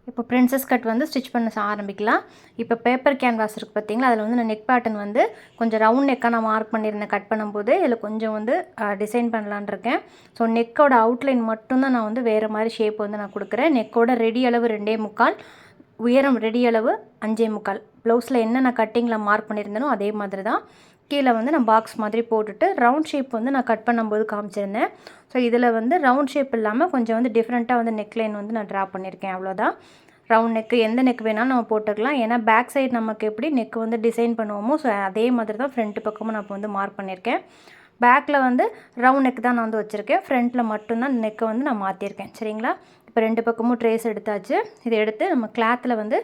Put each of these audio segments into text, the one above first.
இப்போ princess cut வந்து stitch பண்ண ஆரம்பிக்கலாம். இப்போ பேப்பர் கேன்வாஸ் இருக்குது பார்த்தீங்களா, அதில் வந்து நான் நெக் பேட்டர்ன் வந்து கொஞ்சம் ரவுண்ட் நெக்காக நான் மார்க் பண்ணியிருந்தேன் கட் பண்ணும்போது. இதில் கொஞ்சம் வந்து டிசைன் பண்ணலான்னு இருக்கேன். ஸோ நெக்கோட அவுட்லைன் மட்டும்தான் நான் வந்து வேறு மாதிரி ஷேப் வந்து நான் கொடுக்குறேன். நெக்கோட ரெடி அளவு 2.25, உயரம் ரெடி அளவு 5.25. ப்ளவுஸில் என்ன நான் கட்டிங்கில் மார்க் பண்ணியிருந்தேனோ அதே மாதிரி தான் கீழே வந்து நான் பாக்ஸ் மாதிரி போட்டுட்டு ரவுண்ட் ஷேப் வந்து நான் கட் பண்ணும்போது காமிச்சிருந்தேன். ஸோ இதில் வந்து ரவுண்ட் ஷேப் இல்லாமல் கொஞ்சம் வந்து டிஃப்ரெண்ட்டாக வந்து நெக்லைன் வந்து நான் ட்ரா பண்ணியிருக்கேன். அவ்வளோதான். ரவுண்ட் நெக்கு எந்த நெக் வேணாலும் நம்ம போட்டுக்கலாம். ஏன்னா பேக் சைடு நமக்கு எப்படி நெக் வந்து டிசைன் பண்ணுவோமோ ஸோ அதே மாதிரி தான் ஃப்ரண்ட் பக்கமும் நான் இப்போ வந்து மார்க் பண்ணியிருக்கேன். பேக்கில் வந்து ரவுண்ட் நெக் தான் நான் வந்து வச்சுருக்கேன். ஃப்ரண்ட்டில் மட்டும்தான் நெக்கை வந்து நான் மாற்றிருக்கேன். சரிங்களா? இப்போ 2 பக்கமும் ட்ரேஸ் எடுத்தாச்சு. இதை எடுத்து நம்ம கிளாத்தில் வந்து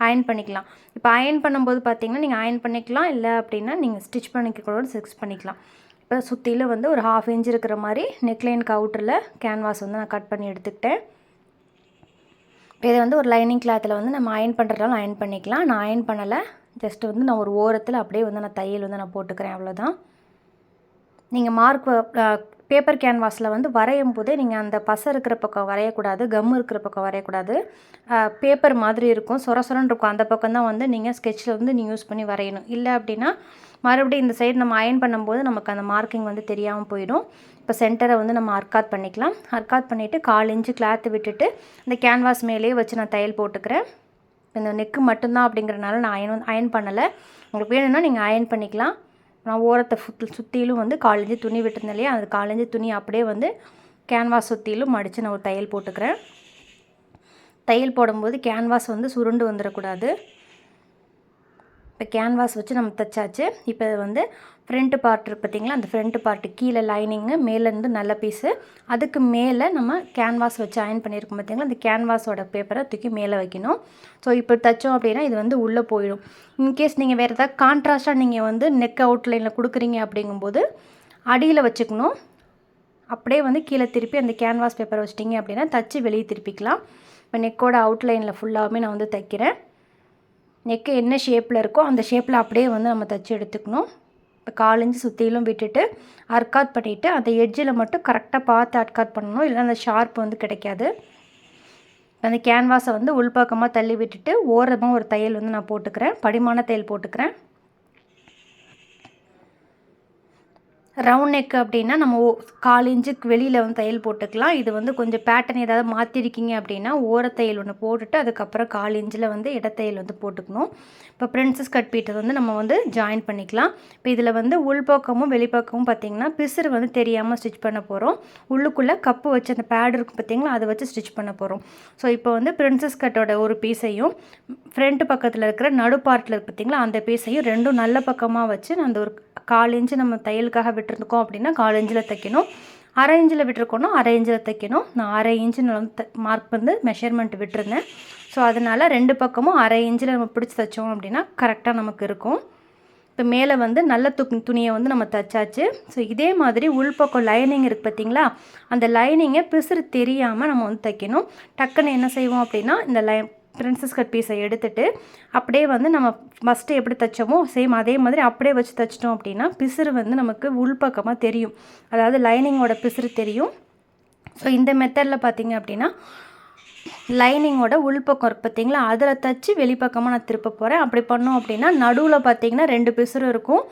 அயன் பண்ணிக்கலாம். இப்போ அயன் பண்ணும்போது பார்த்தீங்கன்னா நீங்கள் அயன் பண்ணிக்கலாம், இல்லை அப்படின்னா நீங்கள் ஸ்டிச் பண்ணிக்கூட ஸ்டிச் பண்ணிக்கலாம். இப்போ சுற்றிலும் வந்து ஒரு 1/2 இன்ச் இருக்கிற மாதிரி நெக்லைனுக்கு அவுட்டரில் கேன்வாஸ் வந்து நான் கட் பண்ணி எடுத்துக்கிட்டேன். இப்போ இதை வந்து ஒரு லைனிங் கிளாத்தில் வந்து நம்ம அயன் பண்ணுறதாலும் அயன் பண்ணிக்கலாம். நான் அயன் பண்ணலை, ஜஸ்ட்டு வந்து நான் ஒரு ஓரத்தில் அப்படியே வந்து நான் தையல் வந்து நான் போட்டுக்கிறேன். அவ்வளோதான். நீங்கள் மார்க் பேப்பர் கேன்வாஸில் வந்து வரையும் போதே நீங்கள் அந்த பசை இருக்கிற பக்கம் வரையக்கூடாது, கம் இருக்கிற பக்கம் வரையக்கூடாது. பேப்பர் மாதிரி இருக்கும், சொர சொரன்னு இருக்கும். அந்த பக்கம் தான் வந்து நீங்கள் ஸ்கெட்சில் வந்து நீங்கள் யூஸ் பண்ணி வரையணும். இல்லை அப்படின்னா மறுபடியும் இந்த சைடு நம்ம அயன் பண்ணும்போது நமக்கு அந்த மார்க்கிங் வந்து தெரியாமல் போயிடும். இப்போ சென்டரை வந்து நம்ம அர்க்காத் பண்ணிக்கலாம். அர்க்காத் பண்ணிவிட்டு 1/4 இன்ச்சு கிளாத்து விட்டுட்டு இந்த கேன்வாஸ் மேலேயே வச்சு நான் தையல் போட்டுக்கிறேன். இந்த நெக்கு மட்டும்தான் அப்படிங்கிறனால நான் அயன் பண்ணலை. உங்களுக்கு வேணும்னா நீங்கள் அயன் பண்ணிக்கலாம். நான் ஓரத்தை சுற்றிலும் வந்து 1/4 இன்ச்சு துணி விட்டுருந்தேன் இல்லையா, அந்த 1/4 இன்ச்சு துணி அப்படியே வந்து கேன்வாஸ் சுற்றிலும் மடித்து நான் ஒரு தையல் போட்டுக்கிறேன். தையல் போடும்போது கேன்வாஸ் வந்து சுருண்டு வந்துடக்கூடாது. இப்போ கேன்வாஸ் வச்சு நம்ம தைச்சாச்சு. இப்போ இது வந்து ஃப்ரண்ட் பார்ட் இருக்குது பார்த்திங்களா, அந்த ஃப்ரண்ட் பார்ட்டு கீழே லைனிங்கு, மேலேருந்து நல்ல பீஸு, அதுக்கு மேலே நம்ம கேன்வாஸ் வச்சு அயன் பண்ணியிருக்கோம் பார்த்திங்களா, அந்த கேன்வாஸோட பேப்பரை தூக்கி மேலே வைக்கணும். ஸோ இப்போ தைச்சோம் அப்படின்னா இது வந்து உள்ளே போயிடும். இன்கேஸ் நீங்கள் வேறு ஏதாவது கான்ட்ராஸ்ட்டாக நீங்கள் வந்து நெக் அவுட்லைனில் கொடுக்குறீங்க அப்படிங்கும்போது அடியில் வச்சுக்கணும். அப்படியே வந்து கீழே திருப்பி அந்த கேன்வாஸ் பேப்பரை வச்சிட்டிங்க அப்படின்னா தச்சு வெளியே திருப்பிக்கலாம். இப்போ நெக்கோட அவுட்லைனில் ஃபுல்லாகவே நான் வந்து தைக்கிறேன். நெக்கு என்ன ஷேப்பில் இருக்கோ அந்த ஷேப்பில் அப்படியே வந்து நம்ம தைச்சி எடுத்துக்கணும். இப்போ 1/4 இன்ச்சு சுற்றிலும் விட்டுட்டு அர்க்காத் பண்ணிவிட்டு அந்த எட்ஜில் மட்டும் கரெக்டாக பார்த்து அர்க்காத் பண்ணணும், இல்லை அந்த ஷார்ப் வந்து கிடைக்காது. அந்த கேன்வாஸை வந்து உள்பக்கமாக தள்ளி விட்டுட்டு ஓரமாக ஒரு தையல் வந்து நான் போட்டுக்கிறேன், படிமான தையல் போட்டுக்கிறேன். ரவுண்ட் நெக் அப்படின்னா நம்ம 1/4 இன்ச்சுக்கு வெளியில் வந்து தையல் போட்டுக்கலாம். இது வந்து கொஞ்சம் பேட்டர்ன் ஏதாவது மாற்றிருக்கீங்க அப்படின்னா ஓரத்தையல் ஒன்று போட்டுட்டு அதுக்கப்புறம் 1/4 இன்ச்சில் வந்து இடத்தையல் வந்து போட்டுக்கணும். இப்போ பிரின்சஸ் கட் பீட்டை வந்து நம்ம வந்து ஜாயின் பண்ணிக்கலாம். இப்போ இதில் வந்து உள்பக்கமும் வெளிப்பக்கமும் பார்த்திங்கன்னா பிசுறு வந்து தெரியாமல் ஸ்டிச் பண்ண போகிறோம். உள்ளுக்குள்ளே கப்பு வச்சு அந்த பேட் இருக்கும் பார்த்திங்களா, அதை வச்சு ஸ்டிச் பண்ண போகிறோம். ஸோ இப்போ வந்து பிரின்சஸ் கட்டோட ஒரு பீஸையும் ஃப்ரண்ட் பக்கத்தில் இருக்கிற நடு பார்ட்டில் இருக்குது பார்த்திங்களா, அந்த பீஸையும் ரெண்டும் நல்ல பக்கமாக வச்சு அந்த ஒரு 1/4 இன்ச்சு நம்ம தையலுக்காக விட்டுருக்கோம் அப்படின்னா 1/4 இன்ச்சில் தைக்கணும். 1/2 இன்ச்சில் விட்டுருக்கோன்னா 1/2 இன்ச்சில் தைக்கணும். நான் 1/2 இன்ச்சு நான் வந்து மார்க் வந்து மெஷர்மெண்ட் விட்டுருந்தேன். ஸோ அதனால் 2 பக்கமும் 1/2 இன்ச்சில் நம்ம பிடிச்சி தைச்சோம் அப்படின்னா கரெக்டாக நமக்கு இருக்கும். இப்போ மேலே வந்து நல்ல துணியை வந்து நம்ம தைச்சாச்சு. ஸோ இதே மாதிரி உள்பக்கம் லைனிங் இருக்குது பார்த்திங்களா, அந்த லைனிங்கை பிசுறு தெரியாமல் நம்ம வந்து தைக்கணும். டக்குன்னு என்ன செய்வோம் அப்படின்னா இந்த பிரின்சஸ் கட் பீஸை எடுத்துகிட்டு அப்படியே வந்து நம்ம ஃபஸ்ட்டு எப்படி தைச்சோமோ சேம் அதே மாதிரி அப்படியே வச்சு தைச்சிட்டோம் அப்படின்னா பிசுறு வந்து நமக்கு உள்பக்கமாக தெரியும், அதாவது லைனிங்கோட பிசுறு தெரியும். ஸோ இந்த மெத்தடில் பார்த்திங்க அப்படின்னா லைனிங்கோட உள்பக்கம் இருக்குது பார்த்திங்களா, அதில் தைச்சி வெளிப்பக்கமாக நான் திருப்ப போகிறேன். அப்படி பண்ணோம் அப்படின்னா நடுவில் பார்த்திங்கன்னா 2 பிசுறு இருக்கும்.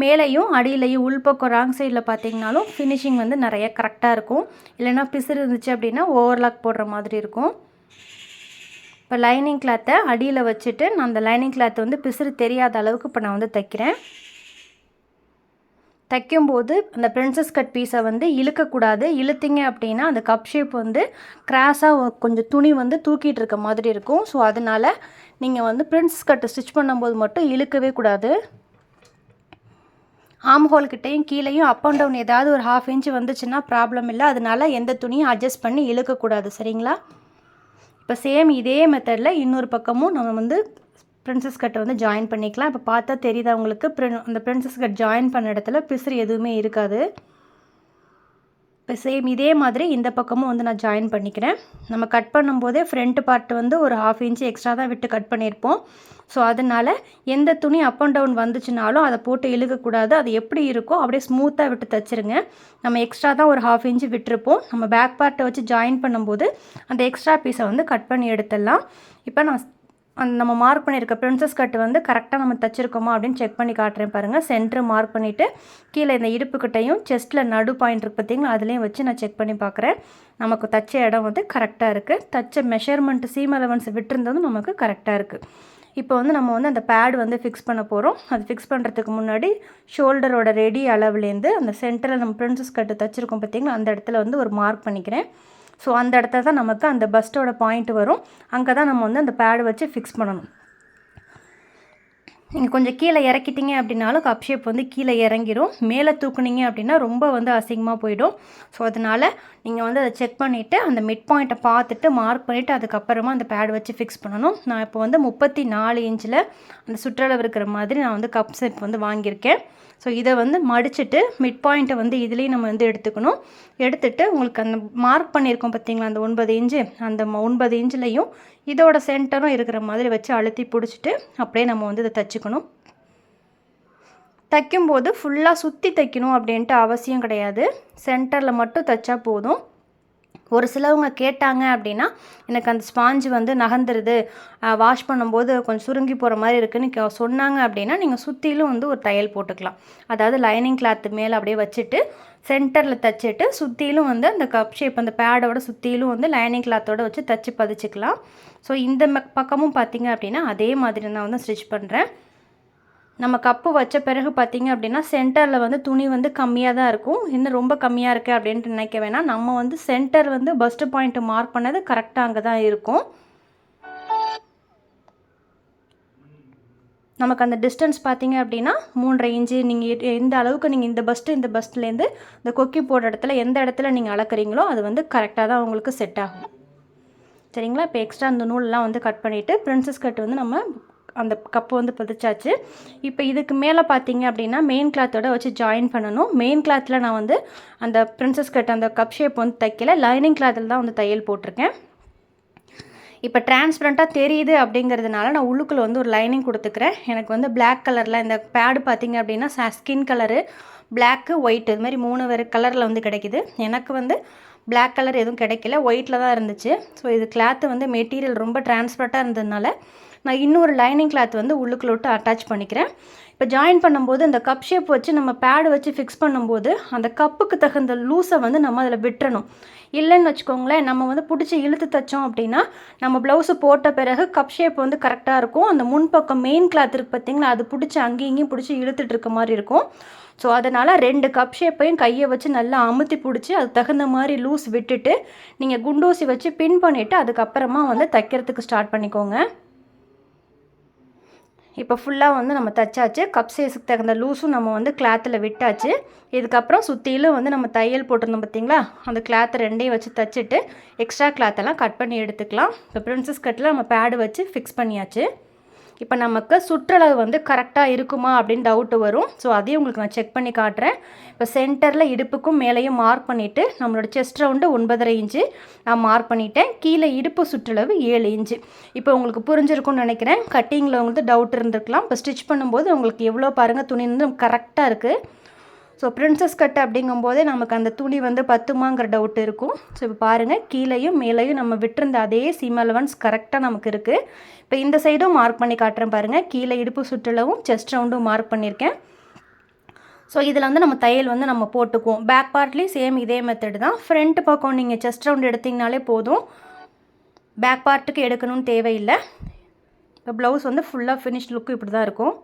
மேலேயும் அடியிலையும் உள்பக்கம் ராங் சைடில் பார்த்திங்கனாலும் ஃபினிஷிங் வந்து நிறைய கரெக்டாக இருக்கும். இல்லைனா பிசுறு இருந்துச்சு அப்படின்னா ஓவர்லாக் போடுற மாதிரி இருக்கும். இப்போ லைனிங் கிளாத்தை அடியில் வச்சுட்டு நான் அந்த லைனிங் கிளாத்தை வந்து பிசுறு தெரியாத அளவுக்கு இப்போ நான் வந்து தைக்கிறேன். தைக்கும்போது அந்த பிரின்சஸ் கட் பீஸை வந்து இழுக்கக்கூடாது. இழுத்திங்க அப்படின்னா அந்த கப் ஷேப் வந்து கிராஸாக கொஞ்சம் துணி வந்து தூக்கிட்டு இருக்க மாதிரி இருக்கும். ஸோ அதனால் நீங்கள் வந்து பிரின்சஸ் கட்டு ஸ்டிச் பண்ணும்போது மட்டும் இழுக்கவே கூடாது. ஆம் ஹோல்கிட்டையும் கீழேயும் அப் அண்ட் டவுன் ஏதாவது ஒரு 1/2 இன்ச்சு வந்துச்சுன்னா ப்ராப்ளம் இல்லை. அதனால் எந்த துணியும் அட்ஜஸ்ட் பண்ணி இழுக்கக்கூடாது. சரிங்களா? இப்போ சேம் இதே மெத்தடில் இன்னொரு பக்கமும் நம்ம வந்து பிரின்சஸ் கட்டை வந்து ஜாயின் பண்ணிக்கலாம். இப்போ பார்த்தா தெரியுதா உங்களுக்கு, அந்த பிரின்சஸ் கட் ஜாயின் பண்ண இடத்துல பிசுறு எதுவுமே இருக்காது. இப்போ சேம் இதே மாதிரி இந்த பக்கமும் வந்து நான் ஜாயின் பண்ணிக்கிறேன். நம்ம கட் பண்ணும்போதே ஃப்ரண்ட் பார்ட் வந்து ஒரு 1/2 இன்ச்சு எக்ஸ்ட்ரா தான் விட்டு கட் பண்ணியிருப்போம். ஸோ அதனால் எந்த துணி அப் அண்ட் டவுன் வந்துச்சுனாலும் அதை போட்டு இழுக்கக்கூடாது. அது எப்படி இருக்கோ அப்படியே ஸ்மூத்தாக விட்டு தைச்சிருங்க. நம்ம எக்ஸ்ட்ரா தான் ஒரு 1/2 இன்ச்சு விட்டுருப்போம். நம்ம பேக் பார்ட்டை வச்சு ஜாயின் பண்ணும்போது அந்த எக்ஸ்ட்ரா பீஸை வந்து கட் பண்ணி எடுத்துடலாம். இப்போ நான் நம்ம மார்க் பண்ணியிருக்க பிரின்சஸ் கட் வந்து கரெக்டாக நம்ம தைச்சிருக்கோமா அப்படின்னு செக் பண்ணி காட்டுறேன் பாருங்கள். சென்டர் மார்க் பண்ணிவிட்டு கீழே இந்த இடுப்புக்கிட்டையும் செஸ்ட்டில் நடு பாயிண்ட் இருக்குது பார்த்திங்களா, அதுலேயும் வச்சு நான் செக் பண்ணி பார்க்குறேன். நமக்கு தைச்ச இடம் வந்து கரெக்டாக இருக்குது. தைச்ச மெஷர்மெண்ட்டு சீம் அலவன்ஸ் விட்டுருந்ததும் நமக்கு கரெக்டாக இருக்குது. இப்போ வந்து நம்ம வந்து அந்த பேட் வந்து ஃபிக்ஸ் பண்ண போகிறோம். அது ஃபிக்ஸ் பண்ணுறதுக்கு முன்னாடி ஷோல்டரோட ரெடி அளவுலேருந்து அந்த சென்டரில் நம்ம பிரின்சஸ் கட்டு தைச்சிருக்கோம் பார்த்திங்களா, அந்த இடத்துல வந்து ஒரு மார்க் பண்ணிக்கிறேன். ஸோ அந்த இடத்துல தான் நமக்கு அந்த பஸ்ட்டோட பாயிண்ட் வரும். அங்கே தான் நம்ம வந்து அந்த பேடு வச்சு ஃபிக்ஸ் பண்ணணும். நீங்கள் கொஞ்சம் கீழே இறக்கிட்டீங்க அப்படின்னாலும் கப் ஷேப் வந்து கீழே இறங்கிடும். மேலே தூக்குனீங்க அப்படின்னா ரொம்ப வந்து அசிங்கமாக போயிடும். ஸோ அதனால் நீங்கள் வந்து அதை செக் பண்ணிவிட்டு அந்த மிட் பாயிண்ட்டை பார்த்துட்டு மார்க் பண்ணிவிட்டு அதுக்கப்புறமா அந்த பேட் வச்சு ஃபிக்ஸ் பண்ணணும். நான் இப்போ வந்து 34 இன்ச்சில் அந்த சுற்றளவு இருக்கிற மாதிரி நான் வந்து கப் ஷேப் வந்து வாங்கியிருக்கேன். ஸோ இதை வந்து மடிச்சுட்டு மிட் பாயிண்ட்டை வந்து இதுலேயும் நம்ம வந்து எடுத்துக்கணும். எடுத்துகிட்டு உங்களுக்கு அந்த மார்க் பண்ணியிருக்கோம் பார்த்திங்களா அந்த 9 இன்ச்சு, அந்த 9 இன்ச்சுலையும் இதோட சென்டரும் இருக்கிற மாதிரி வச்சு அழுத்தி பிடிச்சிட்டு அப்படியே நம்ம வந்து இதை தைச்சிக்கணும். தைக்கும்போது ஃபுல்லாக சுற்றி தைக்கணும் அப்படின்ட்டு அவசியம் கிடையாது. சென்டரில் மட்டும் தைச்சா போதும். ஒரு சிலவங்க கேட்டாங்க அப்படின்னா எனக்கு அந்த ஸ்பாஞ்சு வந்து நகர்ந்துருது, வாஷ் பண்ணும்போது கொஞ்சம் சுருங்கி போகிற மாதிரி இருக்குதுன்னு சொன்னாங்க அப்படின்னா நீங்கள் சுற்றிலும் வந்து ஒரு தையல் போட்டுக்கலாம். அதாவது லைனிங் கிளாத்து மேலே அப்படியே வச்சுட்டு சென்டரில் தைச்சிட்டு சுற்றிலும் வந்து அந்த கப் ஷேப் அந்த பேடோட சுற்றிலும் வந்து லைனிங் கிளாத்தோடு வச்சு தைச்சி பதிச்சிக்கலாம். ஸோ இந்த பக்கமும் பார்த்திங்க அப்படின்னா அதே மாதிரி நான் வந்து ஸ்டிச் பண்ணுறேன். நம்ம கப்பு வச்ச பிறகு பார்த்திங்க அப்படின்னா சென்டரில் வந்து துணி வந்து கம்மியாக தான் இருக்கும். இன்னும் ரொம்ப கம்மியாக இருக்குது அப்படின்ட்டு நினைக்க வேணாம். நம்ம வந்து சென்டர் வந்து பஸ்ட்டு பாயிண்ட்டு மார்க் பண்ணது கரெக்டாக அங்கே தான் இருக்கும். நமக்கு அந்த டிஸ்டன்ஸ் பார்த்திங்க அப்படின்னா 3.5 இன்ச்சு. நீங்கள் எந்த அளவுக்கு நீங்கள் இந்த பஸ்ட்லேருந்து இந்த கொக்கி போடுற இடத்துல எந்த இடத்துல நீங்கள் அளக்குறீங்களோ அது வந்து கரெக்டாக தான் உங்களுக்கு செட் ஆகும். சரிங்களா? இப்போ எக்ஸ்ட்ரா அந்த நூலெலாம் வந்து கட் பண்ணிவிட்டு பிரின்சஸ் கட் வந்து நம்ம அந்த கப்பு வந்து பதிச்சாச்சு. இப்போ இதுக்கு மேலே பார்த்தீங்க அப்படின்னா மெயின் கிளாத்தோட வச்சு ஜாயின் பண்ணணும். மெயின் கிளாத்தில் நான் வந்து அந்த பிரின்சஸ் கட் அந்த கப் ஷேப் வந்து தைக்கல, லைனிங் கிளாத்தில் தான் வந்து தையல் போட்டிருக்கேன். இப்போ டிரான்ஸ்பரண்ட்டாக தெரியுது அப்படிங்கிறதுனால நான் உள்ளுக்குள்ளே வந்து ஒரு லைனிங் கொடுத்துக்கிறேன். எனக்கு வந்து பிளாக் கலரில் இந்த பேடு பார்த்திங்க அப்படின்னா ஸ்கின் கலரு, பிளாக்கு, ஒயிட் இது மாதிரி 3 வேறு கலரில் வந்து கிடைக்கிது. எனக்கு வந்து பிளாக் கலர் எதுவும் கிடைக்கல, ஒயிட்டில் தான் இருந்துச்சு. ஸோ இது கிளாத்து வந்து மெட்டீரியல் ரொம்ப டிரான்ஸ்பரண்ட்டாக இருந்ததுனால நான் இன்னொரு லைனிங் கிளாத் வந்து உள்ளுக்குள்ள விட்டு அட்டாச் பண்ணிக்கிறேன். இப்போ ஜாயின் பண்ணும்போது இந்த கப் ஷேப் வச்சு நம்ம பேடு வச்சு ஃபிக்ஸ் பண்ணும்போது அந்த கப்புக்கு தகுந்த லூஸை வந்து நம்ம அதில் விட்டுறணும். இல்லைன்னு வச்சுக்கோங்களேன், நம்ம வந்து பிடிச்சி இழுத்து தைச்சோம் அப்படின்னா நம்ம ப்ளவுஸு போட்ட பிறகு கப் ஷேப் வந்து கரெக்டாக இருக்கும். அந்த முன்பக்கம் மெயின் கிளாத் இருக்குது பார்த்திங்களா, அது பிடிச்சி அங்கேயும் இங்கேயும் பிடிச்சி இழுத்துட்டு இருக்க மாதிரி இருக்கும். ஸோ அதனால் 2 கப் ஷேப்பையும் கையை வச்சு நல்லா அமுத்தி பிடிச்சி அது தகுந்த மாதிரி லூஸ் விட்டுட்டு நீங்கள் குண்டூசி வச்சு பின் பண்ணிவிட்டு அதுக்கப்புறமா வந்து தைக்கிறதுக்கு ஸ்டார்ட் பண்ணிக்கோங்க. இப்போ ஃபுல்லாக வந்து நம்ம தைச்சாச்சு. கப் சைஸுக்கு தகுந்த லூஸும் நம்ம வந்து கிளாத்தில் விட்டாச்சு. இதுக்கப்புறம் சுற்றிலும் வந்து நம்ம தையல் போட்டிருந்தோம் பார்த்திங்களா, அந்த கிளாத்தை 2ஐயும் வச்சு தைச்சிட்டு எக்ஸ்ட்ரா கிளாத்தெல்லாம் கட் பண்ணி எடுத்துக்கலாம். இப்போ பிரின்சஸ் கட்டில் நம்ம பேடு வச்சு ஃபிக்ஸ் பண்ணியாச்சு. இப்போ நமக்கு சுற்றளவு வந்து கரெக்டாக இருக்குமா அப்படின்னு டவுட்டு வரும். ஸோ அதையும் உங்களுக்கு நான் செக் பண்ணி காட்டுறேன். இப்போ சென்டரில் இடுப்புக்கும் மேலேயும் மார்க் பண்ணிவிட்டு நம்மளோட செஸ்ட் ரவுண்டு 9.5 இன்ச்சு நான் மார்க் பண்ணிட்டேன். கீழே இடுப்பு சுற்றளவு 7 இன்ச்சு. இப்போ உங்களுக்கு புரிஞ்சிருக்கும்னு நினைக்கிறேன். கட்டிங்கில் உங்களுக்கு டவுட் இருந்திருக்கலாம். இப்போ ஸ்டிச் பண்ணும்போது உங்களுக்கு எவ்வளோ பாருங்கள் துணி வந்து கரெக்டாக இருக்குது. ஸோ பிரின்சஸ் கட் அப்படிங்கும்போதே நமக்கு அந்த துணி வந்து பத்துமாங்கிற டவுட் இருக்கும். ஸோ இப்போ பாருங்கள், கீழேயும் மேலேயும் நம்ம விட்டுருந்த அதே சீம் அலவன்ஸ் கரெக்டாக நமக்கு இருக்குது. இப்போ இந்த சைடும் மார்க் பண்ணி காட்டுறேன் பாருங்கள். கீழே இடுப்பு சுற்றளவும் செஸ்ட் ரவுண்டும் மார்க் பண்ணியிருக்கேன். ஸோ இதில் வந்து நம்ம தையல் வந்து நம்ம போட்டுக்குவோம். பேக் பார்ட்லேயும் சேம் இதே மெத்தடு தான். ஃப்ரண்ட் பக்கம் நீங்கள் செஸ்ட் ரவுண்ட் எடுத்திங்கனாலே போதும், பேக் பார்ட்டுக்கு எடுக்கணும்னு தேவையில்லை. இப்போ ப்ளவுஸ் வந்து ஃபுல்லாக ஃபினிஷ்ட் லுக்கு இப்படி தான் இருக்கும்.